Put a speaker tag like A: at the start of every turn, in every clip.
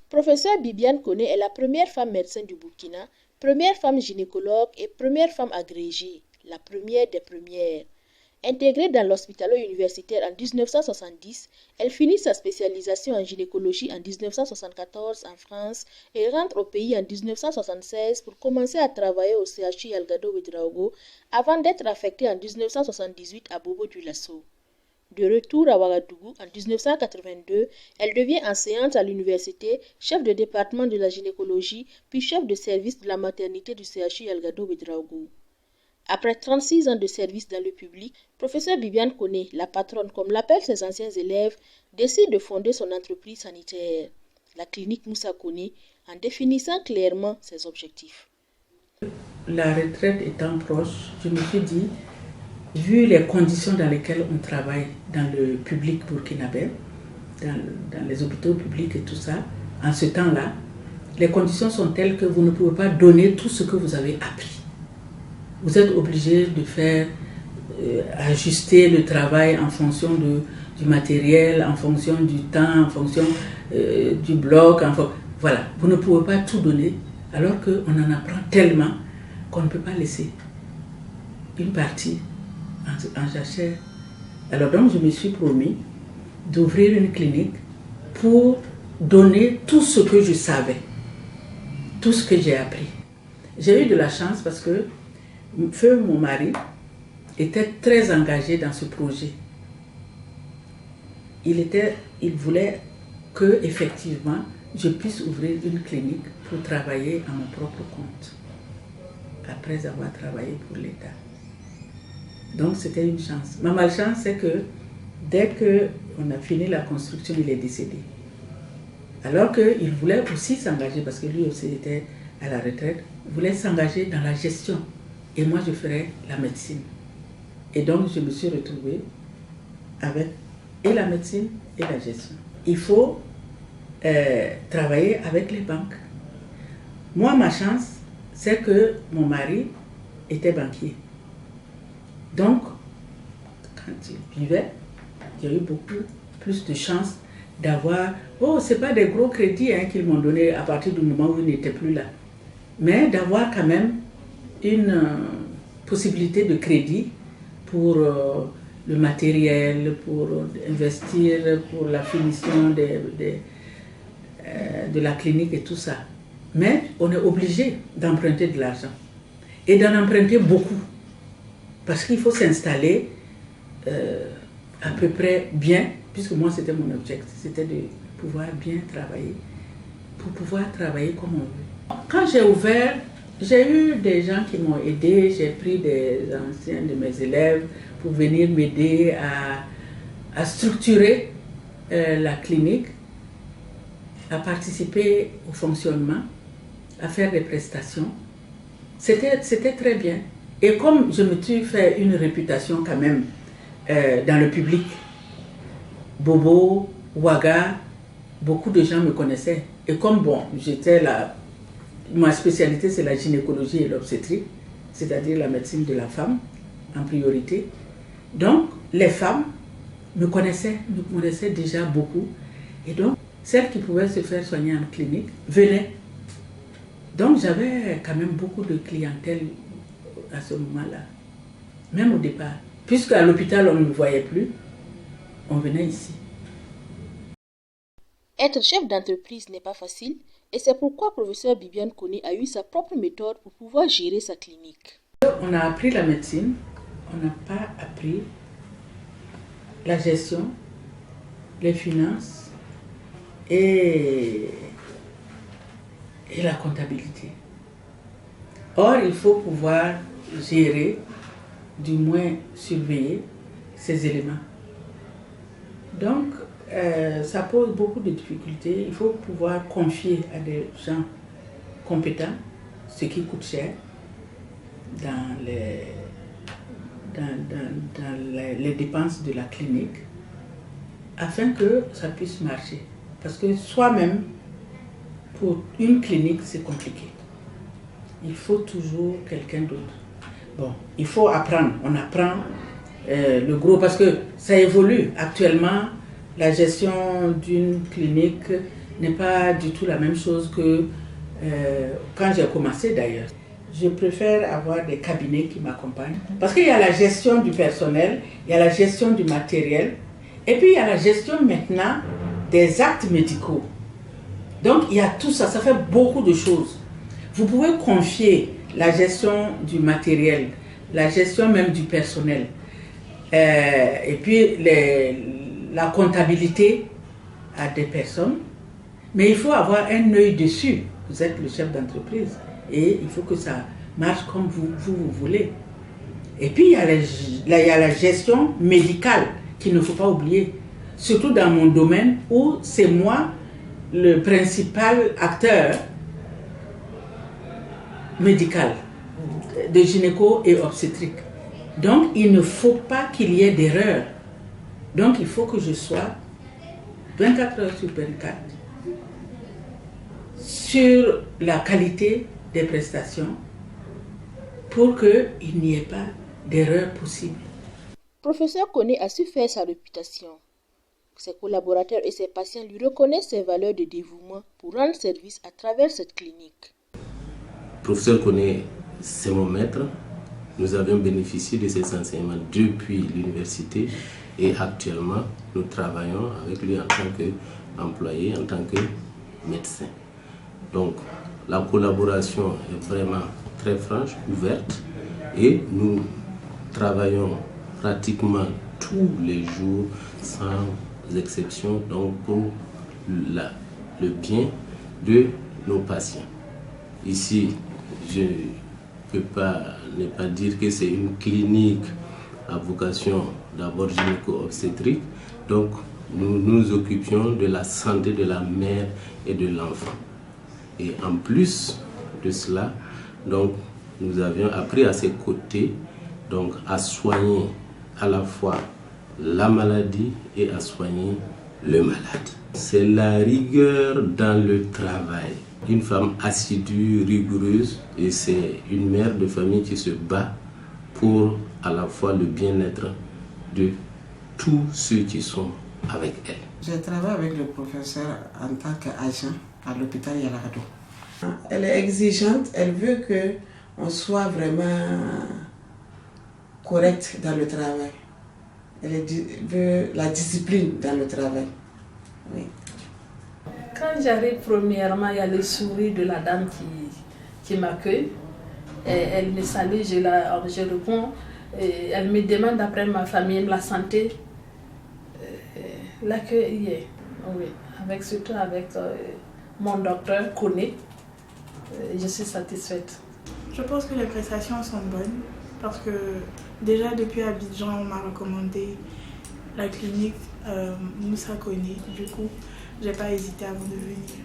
A: Professeure Bibiane Koné est la première femme médecin du Burkina, première femme gynécologue et première femme agrégée, la première des premières. Intégrée dans l'hospitalo-universitaire en 1970, elle finit sa spécialisation en gynécologie en 1974 en France et rentre au pays en 1976 pour commencer à travailler au CHU Elgado Ouédraogo avant d'être affectée en 1978 à Bobo-Dioulasso. De retour à Ouagadougou en 1982, elle devient enseignante à l'université, chef de département de la gynécologie, puis chef de service de la maternité du CHU Elgado Ouédraogo. Après 36 ans de service dans le public, professeur Bibiane Koné, la patronne comme l'appellent ses anciens élèves, décide de fonder son entreprise sanitaire, la clinique Moussa Koné, en définissant clairement ses objectifs.
B: La retraite étant proche, je me suis dit, vu les conditions dans lesquelles on travaille dans le public burkinabé, dans les hôpitaux publics et tout ça, en ce temps-là, les conditions sont telles que vous ne pouvez pas donner tout ce que vous avez appris. Vous êtes obligé de faire ajuster le travail en fonction du matériel, en fonction du temps, en fonction du bloc. Voilà, vous ne pouvez pas tout donner, alors qu'on en apprend tellement qu'on ne peut pas laisser une partie en jachère. Alors donc, je me suis promis d'ouvrir une clinique pour donner tout ce que je savais, tout ce que j'ai appris. J'ai eu de la chance parce que Feu, mon mari, était très engagé dans ce projet. Il voulait que, effectivement, je puisse ouvrir une clinique pour travailler à mon propre compte, après avoir travaillé pour l'État. Donc c'était une chance. Ma malchance, c'est que dès qu'on a fini la construction, il est décédé. Alors qu'il voulait aussi s'engager, parce que lui aussi était à la retraite, il voulait s'engager dans la gestion. Et moi, je ferais la médecine. Et donc, je me suis retrouvée avec et la médecine et la gestion. Il faut travailler avec les banques. Moi, ma chance, c'est que mon mari était banquier. Donc, quand il vivait, il y a eu beaucoup plus de chances d'avoir... Oh, ce n'est pas des gros crédits qu'ils m'ont donné à partir du moment où il n'était plus là. Mais d'avoir quand même une possibilité de crédit pour le matériel, pour investir, pour la finition de la clinique et tout ça. Mais on est obligé d'emprunter de l'argent et d'en emprunter beaucoup parce qu'il faut s'installer à peu près bien, puisque moi c'était mon objectif, c'était de pouvoir bien travailler, pour pouvoir travailler comme on veut. Quand j'ai ouvert, j'ai eu des gens qui m'ont aidé, j'ai pris des anciens de mes élèves pour venir m'aider à structurer la clinique, à participer au fonctionnement, à faire des prestations. C'était très bien. Et comme je me suis fait une réputation quand même dans le public, Bobo, Ouaga, beaucoup de gens me connaissaient. Et comme bon, j'étais là, ma spécialité c'est la gynécologie et l'obstétrique, c'est-à-dire la médecine de la femme en priorité. Donc les femmes me connaissaient déjà beaucoup. Et donc celles qui pouvaient se faire soigner en clinique venaient. Donc j'avais quand même beaucoup de clientèle à ce moment-là, même au départ. Puisque à l'hôpital on ne me voyait plus, on venait ici.
A: Être chef d'entreprise n'est pas facile et c'est pourquoi professeur Bibiane Koné a eu sa propre méthode pour pouvoir gérer sa clinique.
B: On a appris la médecine, on n'a pas appris la gestion, les finances et la comptabilité. Or, il faut pouvoir gérer, du moins surveiller ces éléments. Donc, ça pose beaucoup de difficultés. Il faut pouvoir confier à des gens compétents, ce qui coûte cher dans les dépenses de la clinique, afin que ça puisse marcher. Parce que soi-même, pour une clinique, c'est compliqué. Il faut toujours quelqu'un d'autre. Bon, il faut apprendre. On apprend le gros, parce que ça évolue. Actuellement, la gestion d'une clinique n'est pas du tout la même chose que quand j'ai commencé d'ailleurs. Je préfère avoir des cabinets qui m'accompagnent parce qu'il y a la gestion du personnel, il y a la gestion du matériel et puis il y a la gestion maintenant des actes médicaux. Donc il y a tout ça, ça fait beaucoup de choses. Vous pouvez confier la gestion du matériel, la gestion même du personnel et puis la comptabilité à des personnes, mais il faut avoir un œil dessus. Vous êtes le chef d'entreprise et il faut que ça marche comme vous voulez. Et puis il y a la gestion médicale qu'il ne faut pas oublier, surtout dans mon domaine où c'est moi le principal acteur médical de gynéco et obstétrique. Donc il ne faut pas qu'il y ait d'erreur. Donc il faut que je sois 24 heures sur 24 sur la qualité des prestations pour qu'il n'y ait pas d'erreur possible.
A: Professeur Koné a su faire sa réputation. Ses collaborateurs et ses patients lui reconnaissent ses valeurs de dévouement pour rendre service à travers cette clinique.
C: Professeur Koné, c'est mon maître. Nous avons bénéficié de ses enseignements depuis l'université et actuellement, nous travaillons avec lui en tant qu'employé, en tant que médecin. Donc, la collaboration est vraiment très franche, ouverte et nous travaillons pratiquement tous les jours sans exception donc pour le bien de nos patients. Ici, je ne peux pas ne pas dire que c'est une clinique à vocation d'abord gynéco-obstétrique. Donc, nous nous occupions de la santé de la mère et de l'enfant. Et en plus de cela, donc, nous avions appris à ses côtés donc, à soigner à la fois la maladie et à soigner le malade. C'est la rigueur dans le travail. Une femme assidue, rigoureuse, et c'est une mère de famille qui se bat pour à la fois le bien-être de tous ceux qui sont avec elle.
D: Je travaille avec le professeur en tant qu'agent à l'hôpital Yalarado. Elle est exigeante, elle veut qu'on soit vraiment correct dans le travail. Elle veut la discipline dans le travail. Oui.
E: Quand j'arrive premièrement, il y a le sourire de la dame qui m'accueille. Elle me salue, je réponds. Elle me demande après ma famille, la santé. L'accueil y est, oui. Surtout avec mon docteur Koné. Je suis satisfaite.
F: Je pense que les prestations sont bonnes parce que déjà depuis Abidjan, on m'a recommandé la clinique Moussa Koné. Du coup, je n'ai pas hésité avant de venir.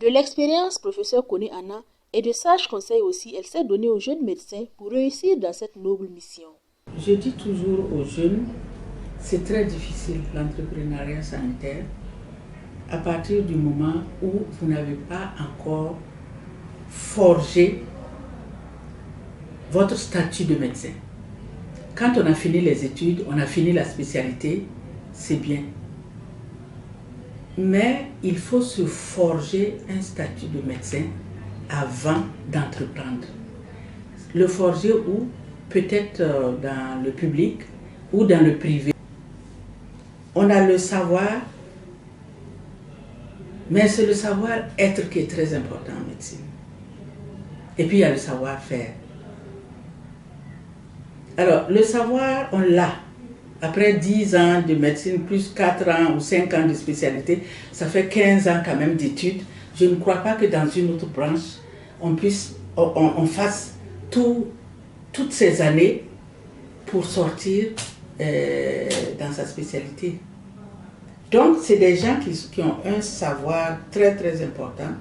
A: De l'expérience, professeur Koné Anna, et de sages conseils aussi, elle s'est donnée aux jeunes médecins pour réussir dans cette noble mission.
B: Je dis toujours aux jeunes, c'est très difficile l'entrepreneuriat sanitaire à partir du moment où vous n'avez pas encore forgé votre statut de médecin. Quand on a fini les études, on a fini la spécialité, c'est bien. Mais il faut se forger un statut de médecin avant d'entreprendre. Le forger où? Peut-être dans le public ou dans le privé. On a le savoir, mais c'est le savoir-être qui est très important en médecine. Et puis il y a le savoir-faire. Alors, le savoir, on l'a. Après 10 ans de médecine, plus 4 ans ou 5 ans de spécialité, ça fait 15 ans quand même d'études. Je ne crois pas que dans une autre branche, on fasse toutes ces années pour sortir dans sa spécialité. Donc, c'est des gens qui ont un savoir très très important.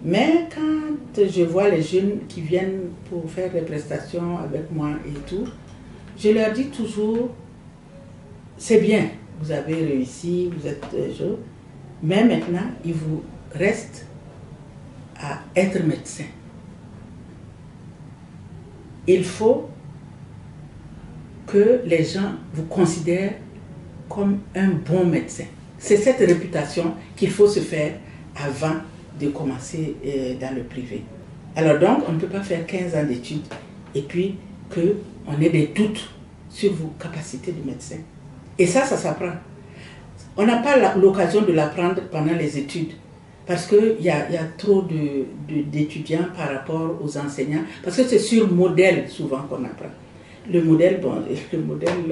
B: Mais quand je vois les jeunes qui viennent pour faire des prestations avec moi et tout, je leur dis toujours, c'est bien, vous avez réussi, vous êtes jeune, mais maintenant, il vous reste à être médecin. Il faut que les gens vous considèrent comme un bon médecin. C'est cette réputation qu'il faut se faire avant de commencer dans le privé. Alors donc, on ne peut pas faire 15 ans d'études et puis qu'on ait des doutes sur vos capacités de médecin. Et ça s'apprend. On n'a pas l'occasion de l'apprendre pendant les études parce qu'il y a trop d'étudiants par rapport aux enseignants, parce que c'est sur modèle souvent qu'on apprend. Le modèle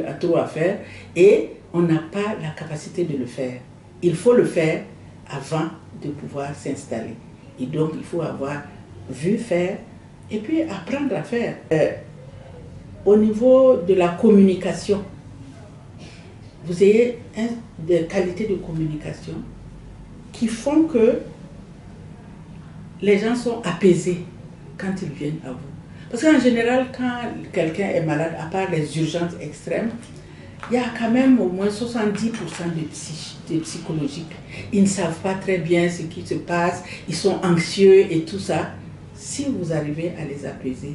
B: a trop à faire et on n'a pas la capacité de le faire. Il faut le faire avant de pouvoir s'installer. Et donc, il faut avoir vu faire et puis apprendre à faire. Au niveau de la communication, vous ayez des qualités de communication qui font que les gens sont apaisés quand ils viennent à vous. Parce qu'en général, quand quelqu'un est malade, à part les urgences extrêmes, il y a quand même au moins 70% de psychologiques. Ils ne savent pas très bien ce qui se passe, ils sont anxieux et tout ça. Si vous arrivez à les apaiser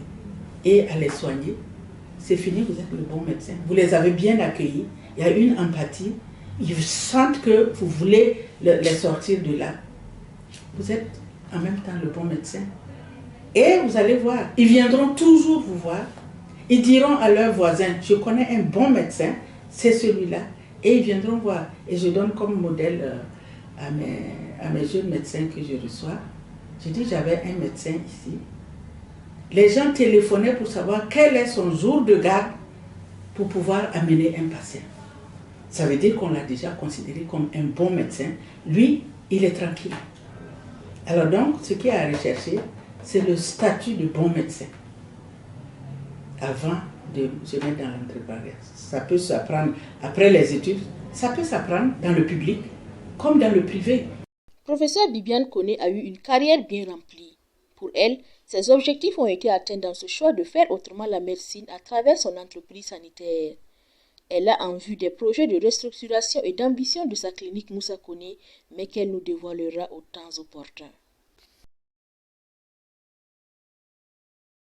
B: et à les soigner, c'est fini, vous êtes le bon médecin. Vous les avez bien accueillis, il y a une empathie, ils sentent que vous voulez les sortir de là. Vous êtes en même temps le bon médecin. Et vous allez voir, ils viendront toujours vous voir. Ils diront à leurs voisins, je connais un bon médecin, c'est celui-là. Et ils viendront voir. Et je donne comme modèle à mes jeunes médecins que je reçois. Je dis, j'avais un médecin ici. Les gens téléphonaient pour savoir quel est son jour de garde pour pouvoir amener un patient. Ça veut dire qu'on l'a déjà considéré comme un bon médecin. Lui, il est tranquille. Alors donc, ce qu'il y a à rechercher, c'est le statut de bon médecin avant de se mettre dans l'entrepreneuriat. Ça peut s'apprendre après les études, ça peut s'apprendre dans le public comme dans le privé.
A: Professeur Bibiane Koné a eu une carrière bien remplie. Pour elle, ses objectifs ont été atteints dans ce choix de faire autrement la médecine à travers son entreprise sanitaire. Elle a en vue des projets de restructuration et d'ambition de sa clinique Moussa Koné, mais qu'elle nous dévoilera au temps opportun.